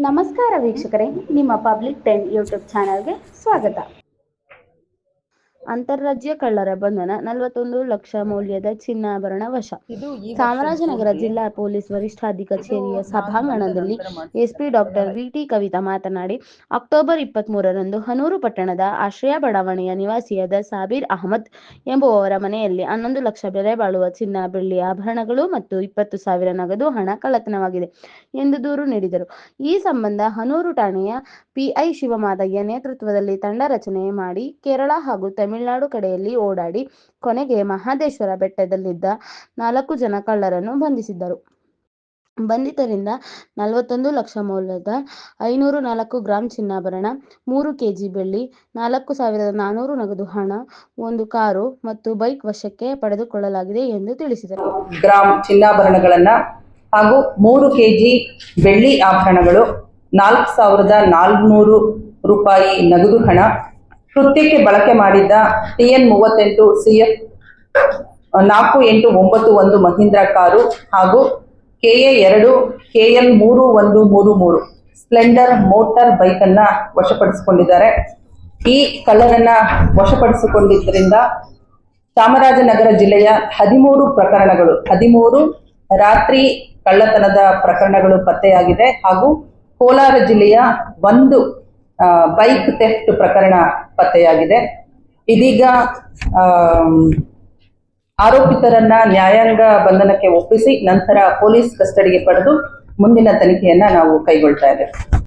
ನಮಸ್ಕಾರ ವೀಕ್ಷಕರೇ, ನಿಮ್ಮ ಪಬ್ಲಿಕ್ 10 ಯೂಟ್ಯೂಬ್ ಚಾನೆಲ್ಗೆ ಸ್ವಾಗತ. ಅಂತಾರಾಜ್ಯ ಕಳ್ಳರ ಬಂಧನ, 41 ಲಕ್ಷ ಮೌಲ್ಯದ ಚಿನ್ನಾಭರಣ ವಶ. ಚಾಮರಾಜನಗರ ಜಿಲ್ಲಾ ಪೊಲೀಸ್ ವರಿಷ್ಠಾಧಿ ಕಚೇರಿಯ ಸಭಾಂಗಣದಲ್ಲಿ ಎಸ್ಪಿ ಡಾಕ್ಟರ್ ವಿ.ಟಿ. ಕವಿತಾ ಮಾತನಾಡಿ, ಅಕ್ಟೋಬರ್ 23ರಂದು ಹನೂರು ಪಟ್ಟಣದ ಆಶ್ರಯ ಬಡಾವಣೆಯ ನಿವಾಸಿಯಾದ ಸಾಬೀರ್ ಅಹಮದ್ ಎಂಬುವವರ ಮನೆಯಲ್ಲಿ 11 ಲಕ್ಷ ಬೆಲೆ ಬಾಳುವ ಚಿನ್ನ, ಬೆಳ್ಳಿ ಆಭರಣಗಳು ಮತ್ತು 20,000 ನಗದು ಹಣ ಕಳ್ಳತನವಾಗಿದೆ ಎಂದು ದೂರು ನೀಡಿದರು. ಈ ಸಂಬಂಧ ಹನೂರು ಠಾಣೆಯ ಪಿಐ ಶಿವಮಾದಯ್ಯ ನೇತೃತ್ವದಲ್ಲಿ ತಂಡ ರಚನೆ ಮಾಡಿ ಕೇರಳ ಹಾಗೂ ತಮಿಳುನಾಡು ಕಡೆಯಲ್ಲಿ ಓಡಾಡಿ ಕೊನೆಗೆ ಮಹದೇಶ್ವರ ಬೆಟ್ಟದಲ್ಲಿದ್ದ 4 ಜನ ಕಳ್ಳರನ್ನು ಬಂಧಿಸಿದ್ದರು. ಬಂಧಿತರಿಂದ 41 ಲಕ್ಷ ಮೌಲ್ಯದ 504 ಗ್ರಾಂ ಚಿನ್ನಾಭರಣ, 3 ಕೆಜಿ ಬೆಳ್ಳಿ, 4,400 ನಗದು ಹಣ, 1 ಕಾರು ಮತ್ತು ಬೈಕ್ ವಶಕ್ಕೆ ಪಡೆದುಕೊಳ್ಳಲಾಗಿದೆ ಎಂದು ತಿಳಿಸಿದರು. ಗ್ರಾಂ ಚಿನ್ನಾಭರಣಗಳನ್ನ ಹಾಗೂ 3 ಕೆಜಿ ಬೆಳ್ಳಿ ಆಭರಣಗಳು, 4,400 ರೂಪಾಯಿ ನಗದು ಹಣ, ಕೃತ್ಯಕ್ಕೆ ಬಳಕೆ ಮಾಡಿದ್ದ TN38 CF 4891 ಮಹೀಂದ್ರ ಕಾರು ಹಾಗೂ KA2 KL 3133 Splendor motor bike ಅನ್ನ ವಶಪಡಿಸಿಕೊಂಡಿದ್ದಾರೆ. ಈ ಕಳ್ಳರನ್ನ ವಶಪಡಿಸಿಕೊಂಡಿದ್ದರಿಂದ ಚಾಮರಾಜನಗರ ಜಿಲ್ಲೆಯ 13 ರಾತ್ರಿ ಕಳ್ಳತನದ ಪ್ರಕರಣಗಳು ಪತ್ತೆಯಾಗಿದೆ ಹಾಗೂ ಕೋಲಾರ ಜಿಲ್ಲೆಯ 1 ಬೈಕ್ ಥೆಫ್ಟ್ ಪ್ರಕರಣ ಪತ್ತೆಯಾಗಿದೆ. ಇದೀಗ ಆರೋಪಿತರನ್ನ ನ್ಯಾಯಾಂಗ ಬಂಧನಕ್ಕೆ ಒಪ್ಪಿಸಿ ನಂತರ ಪೊಲೀಸ್ ಕಸ್ಟಡಿಗೆ ಪಡೆದು ಮುಂದಿನ ತನಿಖೆಯನ್ನ ನಾವು ಕೈಗೊಳ್ತಾ ಇದ್ದೇವೆ.